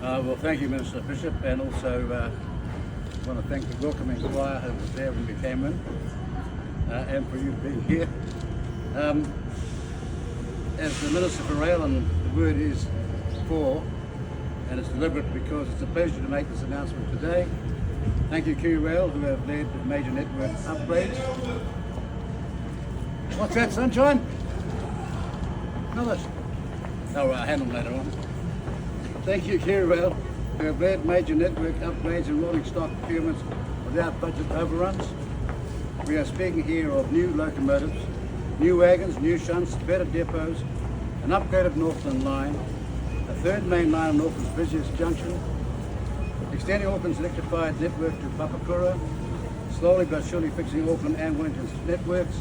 Well, thank you, Minister Bishop, and also I want to thank the welcoming choir who was there when we came in, and for you being here. As the Minister for Rail, and the word is for, and it's deliberate because it's a pleasure to make this announcement today. Thank you, Kiwi Rail, who have led the major network upgrades. What's that, sunshine? Another. Oh, I'll handle later on. Thank you, Kiwi Rail, who have led major network upgrades and rolling stock procurements without budget overruns. We are speaking here of new locomotives, new wagons, new shunts, better depots, an upgraded Northland line, a third main line on Auckland's busiest junction, extending Auckland's electrified network to Papakura, slowly but surely fixing Auckland and Wellington's networks,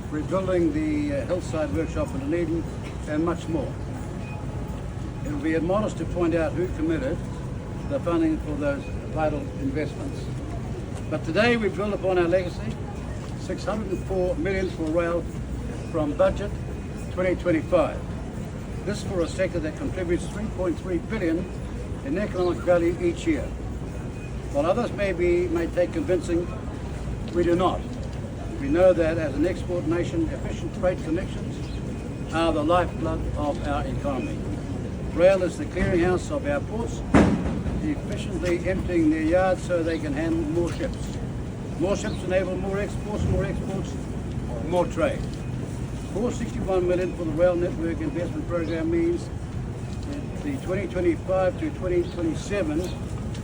rebuilding the Hillside Workshop in Dunedin, and much more. It will be modest to point out who committed the funding for those vital investments. But today we build upon our legacy, 604 million for rail from budget 2025. This for a sector that contributes 3.3 billion in economic value each year. While others may take convincing, we do not. We know that as an export nation, efficient freight connections are the lifeblood of our economy. Rail is the clearinghouse of our ports, efficiently emptying their yards so they can handle more ships. More ships enable more exports, more trade. 461 million for the rail network investment program means that the 2025 to 2027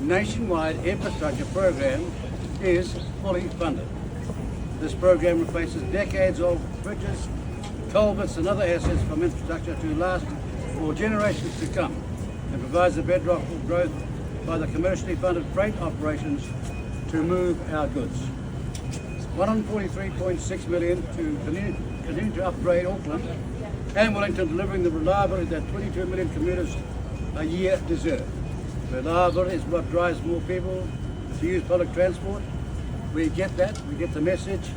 nationwide infrastructure program is fully funded. This program replaces decades of bridges, culverts and other assets from infrastructure to last for generations to come, and provides the bedrock for growth by the commercially funded freight operations to move our goods. 143.6 million to continue to upgrade Auckland and Wellington, delivering the reliability that 22 million commuters a year deserve. Reliability is what drives more people to use public transport. We get that, we get the message.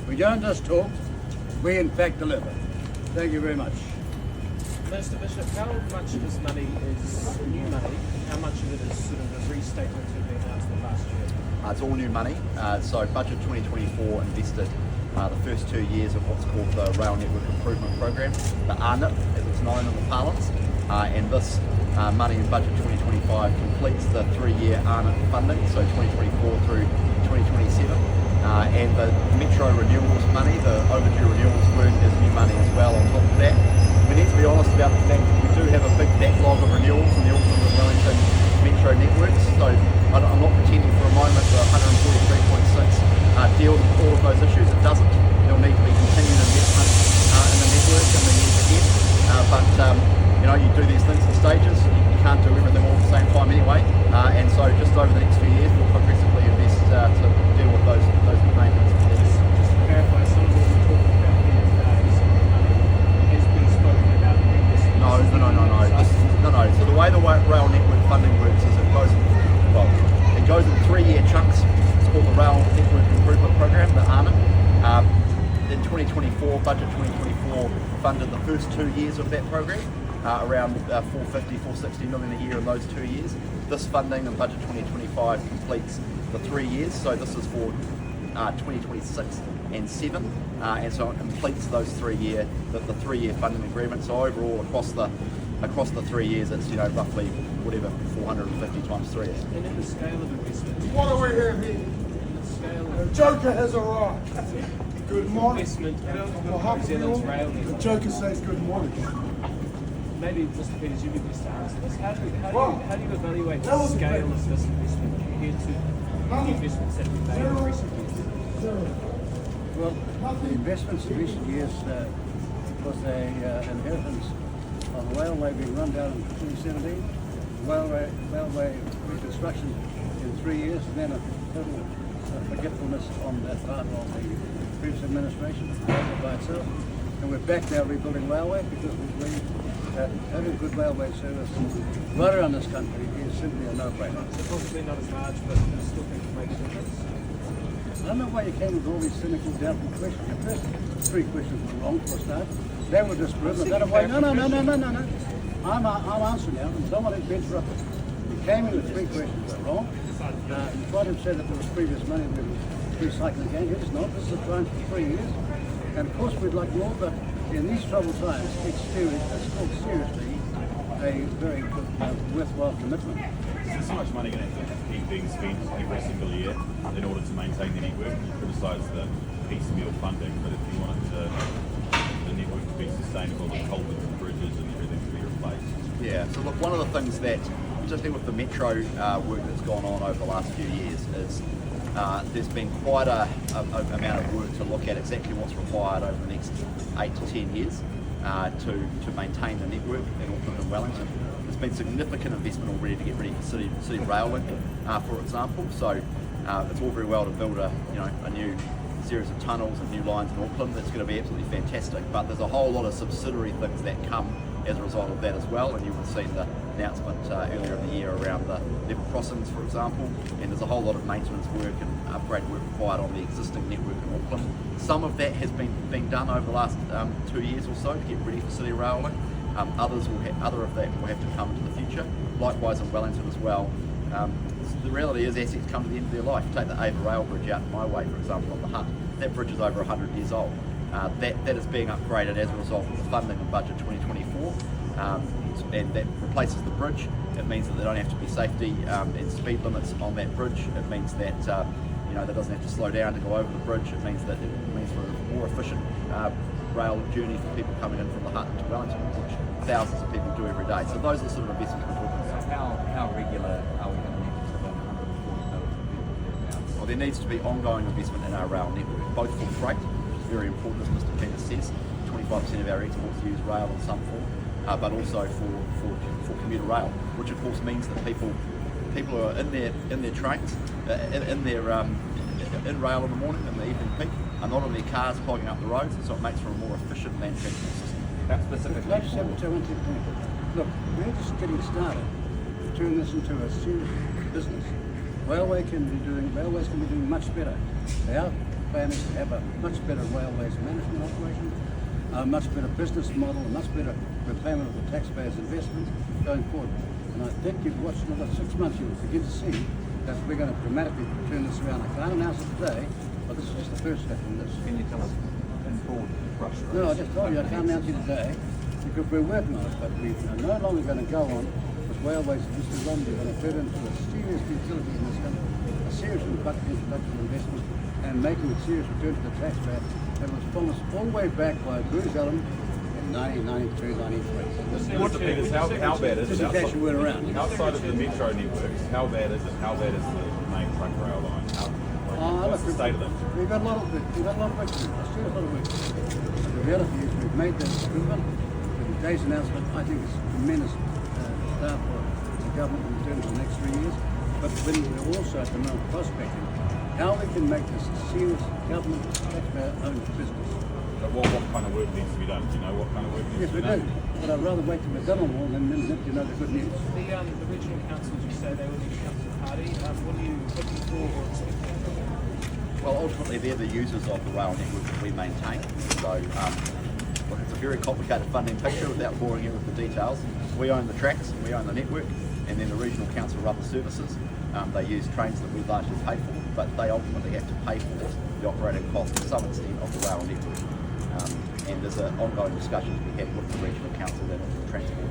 We don't just talk, we in fact deliver. Thank you very much. Mr. Bishop, how much of this money is new money? How much of it is sort of a restatement of the announcement last year? It's all new money. So budget 2024 invested the first 2 years of what's called the Rail Network Improvement Program, the RNIP as it's known in the parlance. And this money in budget 2025 completes the 3-year RNIP funding, so 2024 through 2027. And the Metro renewals money, the overdue renewals weren't as new money as well on top of that. We need to be honest about the fact that we do have a big backlog of renewals in the Auckland and Wellington Metro networks, so I'm not pretending for a moment that 143.6 deals with all of those issues. It doesn't. There will need to be continued investment in the network in the years ahead, but you do these things in stages. You can't do everything all at the same time anyway, and so just over the next few years we'll progressively invest to deal with those maintenance. Just to clarify, some of what we're talking about here today has been spoken about previously. No. So the way the rail network funding works is it goes in 3-year chunks. It's called the Rail Network Improvement Program, the RNIP. In 2024, budget 2024 funded the first 2 years of that program, around 460 million a year in those 2 years. This funding in budget 2025 completes the 3 years, so this is for 2026 and 7, and so it completes those 3-year funding agreement. So overall, across the 3 years, it's roughly 450 times 3. And in the scale of investment, What do we have here? The Joker has arrived. Good morning. investment On in behalf New of Zealand's you all, rail the network. Joker says good morning. Maybe, Mr. Peters, you'd be best to answer this. How do you evaluate that the was scale great. of this investment compared to the investments that we've made in recent years? Well, the investments in recent years was an inheritance of a railway being run down in 2017, railway reconstruction in 3 years, and then a total forgetfulness on that part of the previous administration by itself. And we're back now rebuilding railway because we believe that having good railway service right around this country is simply a no-brainer. So possibly not as large, but I still think it makes a difference. I don't know why you came with all these cynical, doubtful questions. Your first 3 questions were wrong for a start. They were just driven that way. No. I'm answering now, and someone has been interrupted. You came in with 3 questions that were wrong. You tried to say that there was previous money that was recycling again. It's not. This is a tranche for 3 years. And of course we'd like more, but in these troubled times, it's still seriously a very good, worthwhile commitment. Is so much money going to have to keep being spent every single year in order to maintain the network? You criticise the piecemeal funding, but if you wanted the network to be sustainable, the culverts and bridges and everything to be replaced. Yeah, so look, one of the things that, particularly with the metro work that's gone on over the last few years, is there's been quite a amount of work to look at exactly what's required over the next 8 to 10 years to maintain the network in Auckland and Wellington. There's been significant investment already to get ready for city rail link, for example. So it's all very well to build a new series of tunnels and new lines in Auckland. That's going to be absolutely fantastic. But there's a whole lot of subsidiary things that come as a result of that as well, and you would have seen the announcement earlier in the year around the level crossings, for example, and there's a whole lot of maintenance work and upgrade work required on the existing network in Auckland. Some of that has been done over the last 2 years or so to get ready for city rail link. Other of that will have to come into the future. Likewise in Wellington as well. The reality is assets come to the end of their life. Take the Ava Rail Bridge out my way, for example, on the Hutt. That bridge is over 100 years old. That is being upgraded as a result of the funding in budget 2024, and that replaces the bridge. It means that there don't have to be safety and speed limits on that bridge. It means that that doesn't have to slow down to go over the bridge. It means for a more efficient rail journey for people coming in from the Hutt to Wellington, which thousands of people do every day. So those are the sort of investments we're talking about. How regular are we going to need to spend $140 million? Well, there needs to be ongoing investment in our rail network, both for freight, which is very important, as Mr. Peters says. 25% of our exports use rail in some form, but also for commuter rail, which of course means that people are in their trains, in rail in the morning and the evening peak, are not in their cars clogging up the roads, and so it makes for a more efficient land transport system. That specifically Look, we're just getting started to turn this into a serious business. Railways can be doing much better. Our plan is to have a much better railways management operation, a much better business model, a much better repayment of the taxpayers' investments going forward. And I think you've watched another 6 months, you'll begin to see that we're going to dramatically turn this around. I can't announce it today, but this is just the first step in this. Can you tell us in broad brush strokes? No, I just told you I can't announce it today because we're working on it, but we are no longer going to go on with railways that used to run. We're going to turn it into a serious utility in this country, a serious introduction investment, and making a serious return to the taxpayer that was promised all the way back by Bruce Allen in 1992, 93. Mr. Peters, how bad is Just it in case you weren't around. outside of the metro networks? How bad is it? How bad is the main truck rail line? What's the state of them? We've got a lot of work to do. Still a lot of work to do. But the reality is we've made this improvement. With today's announcement, I think it's tremendous start for the government in terms of the next 3 years. But when we're also at the moment prospecting how we can make this a serious government taxpayer-owned business. But what kind of work needs to be done? Do you know what kind of work needs Yes, to we be done? do. But I'd rather wait till we've done them all than let you know the good news. The regional councils, you say they will need to come to the party. What are you looking for or expecting from them? Well, ultimately, they're the users of the rail network that we maintain. So, look, it's a very complicated funding picture without boring you with the details. We own the tracks, we own the network, and then the regional council run the services. They use trains that we largely pay for, but they ultimately have to pay for the operating cost to some extent of the rail network. And there's an ongoing discussion to be had with the regional council and with the transport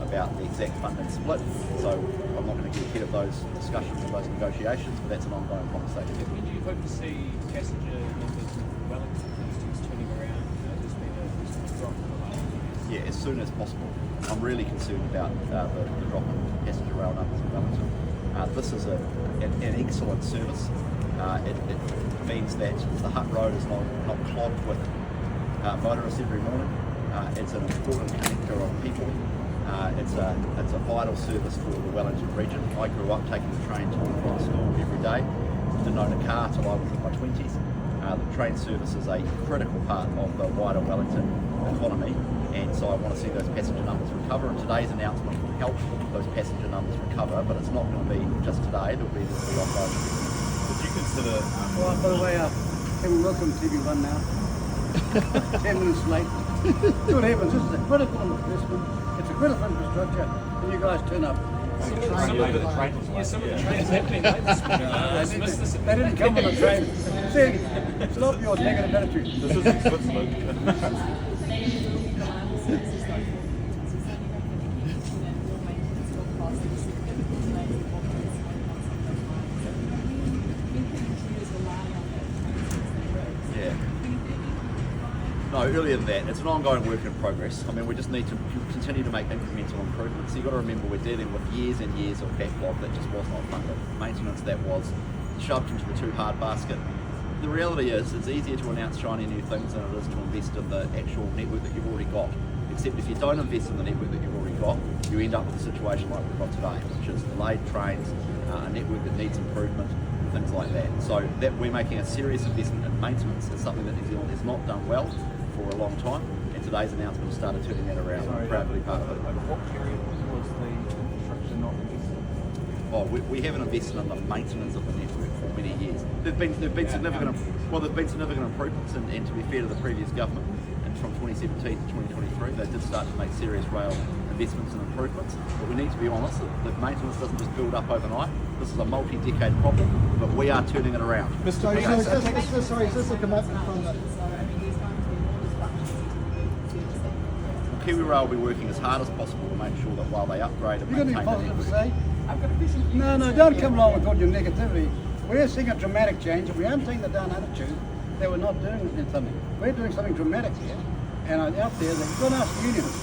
about the exact funding split. So I'm not going to get ahead of those discussions and those negotiations, but that's an ongoing conversation. Do you hope to see passenger numbers in Wellington, for instance, turning around? There's been a drop in the last few years. Yeah, as soon as possible. I'm really concerned about the drop in passenger rail numbers in Wellington. This is an excellent service. It means that the Hutt Road is not clogged with motorists every morning. It's an important connector of people. It's a vital service for the Wellington region. I grew up taking the train to and from school every day. Didn't own a car till I was in my 20s. The train service is a critical part of the wider Wellington economy, and so I want to see those passenger numbers recover, and today's announcement will help those passenger numbers recover, but it's not going to be just today, it'll be ongoing. Would you consider... Well, by the way, Kevin, welcome to TV1 now. 10 minutes late. Good heavens, this is a critical investment. It's a critical infrastructure, and you guys turn up Some of the trains happening late this morning. I missed this. They didn't come on the train. See, stop your negative attitude. This isn't Switzerland. Yeah. No, earlier than that, it's an ongoing work in progress. I mean, we just need to continue to make incremental improvements. So you've got to remember we're dealing with years and years of backlog that just was not funded. Maintenance that was shoved into the too hard basket. The reality is, it's easier to announce shiny new things than it is to invest in the actual network that you've already got. Except if you don't invest in the network that you've already got, you end up with a situation like we've got today, which is delayed trains, a network that needs improvement, things like that. So that we're making a serious investment in maintenance is something that New Zealand has not done well for a long time, and today's announcement has started turning that around. Sorry, I'm proud to be part of it. over what period was the infrastructure not invested? Oh, we haven't invested in the maintenance of the network for many years. There've been significant improvements, and to be fair to the previous government, and from 2017 to 2023, they did start to make serious rail investments and improvements. But we need to be honest, the maintenance doesn't just build up overnight. This is a multi-decade problem, but we are turning it around. Sorry, is this a commitment from the... Kiwi Rail will be working as hard as possible to make sure that while they upgrade and You got maintain anything the positive to network, say? I've got a question. No, don't come along with all your negativity. We're seeing a dramatic change. If we aren't taking the down attitude, that we're not doing something. We're doing something dramatic here. And out there, go and ask unions.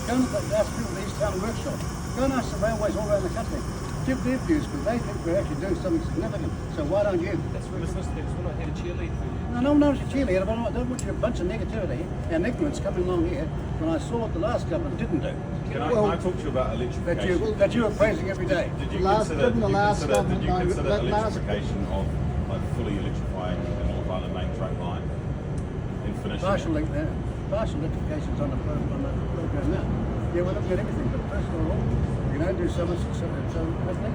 Go and ask people at the East Town Workshop. Go and ask the railways all around the country. Give their views, because they think we're actually doing something significant. So why don't you? That's where Mr. Peters, when I had a cheerlead for you. No, I'm not a cheerleader, but I don't want you a bunch of negativity and ignorance coming along here when I saw what the last government didn't do. Can I talk to you about electrification? That you are praising every day. Did you Last- consider, didn't the last did government you know consider that last- electrification of like fully electrifying the North Island main track line and finishing Partial it? electrification is on the program now. Yeah, we're looking at everything, but first of all, you don't do so much so quickly.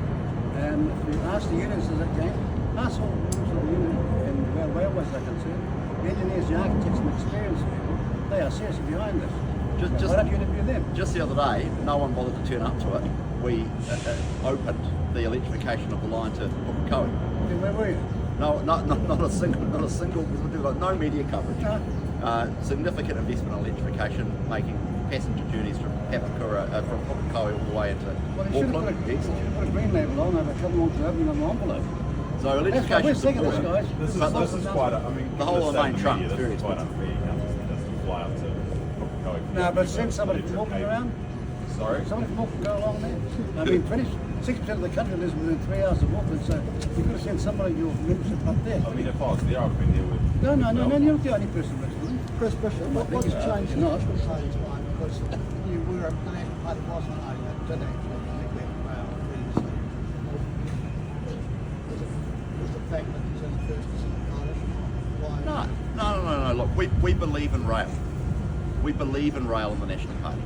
And if you ask the unions as it came, ask all the members of the union and where railways are concerned, the engineers, the architects, and the experienced people, they are seriously behind this. Why don't you interview them? Just the other day, no one bothered to turn up to it. We opened the electrification of the line to Pukekohe. Then where were you? No, not a single, no media coverage. No. Significant investment in electrification, making passenger journeys from from Pukekohe all the way into Well, you should have Auckland. put a green label on and a couple on to open an envelope. So We're electrification sick of this, guys. This is quite. I mean, The whole of the main this trunk is is very quite unfair. You can't just fly up to Pukekohe. No, but send somebody from Auckland around. Sorry. Somebody from Auckland go along there. I mean, 26% of the country lives within 3 hours of Auckland, so you could have sent somebody your membership up there. I mean, if I was there, I'd have been there with. No, you're not the only person listening. Chris Bishop, what's changed in the You're not. National Party's mind? Because you were, the National Party wasn't a party that did actually neglect rail previously. Was the fact that it's in the first Why? No. Look, we believe in rail. We believe in rail in the National Party.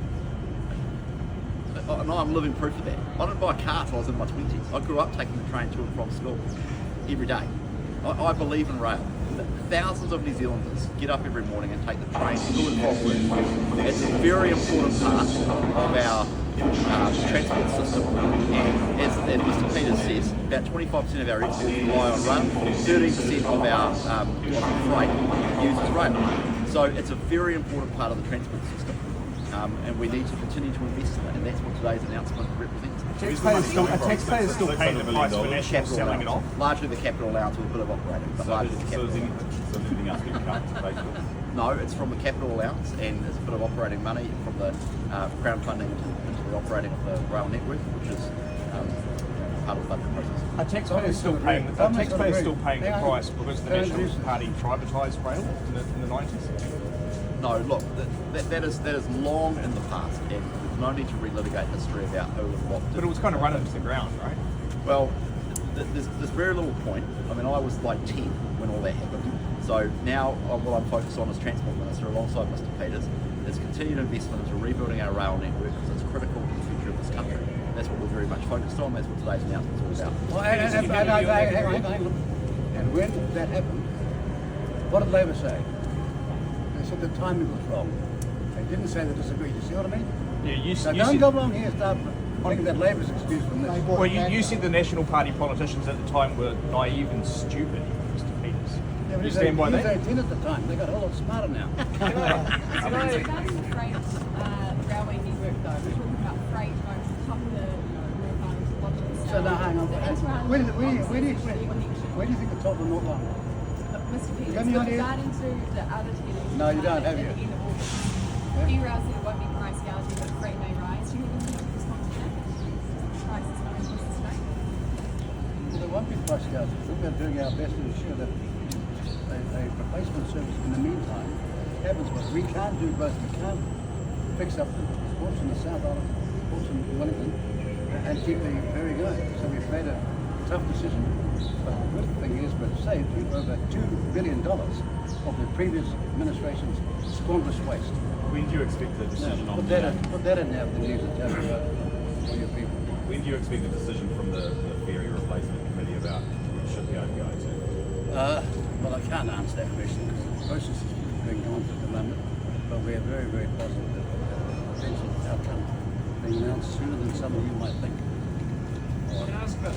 No, I'm living proof of that. I didn't buy a car till I was in my 20s. I grew up taking the train to and from school every day. I believe in rail. Thousands of New Zealanders get up every morning and take the train to and from work. It's a very important part of our transport system. And as Mr. Peters says, about 25% of our exports rely on rail, 13% of our freight uses rail. So it's a very important part of the transport system. And we need to continue to invest in it, and that's what today's announcement represents. A taxpayer is still paying the price for national Capital selling it off. allowance. Largely the capital allowance with a bit of operating, but So largely the is capital. anything else being cut to pay for this? No, it's from the capital allowance, and there's a bit of operating money from the crown funding into the operating of the rail network, which is part of the budget process. A taxpayer is still paying. A taxpayer is still paying the price because the National Party privatised rail in the 90s. No, look, that is long in the past, and there's no need to relitigate history about who and what did. But it was kind of run into the ground, right? Well, there's very little point. I mean, I was like 10 when all that happened. So now what I'm focused on as Transport Minister alongside Mr. Peters is continued investment into rebuilding our rail network because it's critical to the future of this country. That's what we're very much focused on. That's what today's announcement is all about. Well, hang on. And when that happened, what did Labor say? They said the timing was wrong. They didn't say they disagreed. You see what I mean? you So you don't said, go along here and start making that Labour's excuse from this. well, you said the National Party politicians at the time were naive and stupid, Mr. Peters. Yeah, but You he stand by was that? 18 at the time. They got a whole lot smarter now. Regarding the freight railway network though, we're talking about freight going from Tupper, North Island to Lodge. So now hang on. Where do you think the top of North Island? Mr. Peters, Got any with idea? regarding to the other tenants. No, you don't, have you? At the end of August, Yeah. you said it won't be price gouging, but freight may rise. Do you have anything to respond to that? Prices not increase this rate? Well, there won't be price gouging. We're doing our best to ensure that a replacement service in the meantime happens. But we can't do both. We can't fix up the ports in the South Island, ports in Wellington, and keep the ferry going. So we've made a tough decision. But the good thing is we've saved over $2 billion of the previous administration's squanderous waste. When do you expect the decision Now, on put that in there for the news and tell you about all your people. when do you expect the decision from the ferry replacement committee about which shipyard you go to? Well, I can't answer that question because the process is being gone through at the moment. But we are very, very positive that the potential outcome being announced sooner than some of you might think. Can I ask about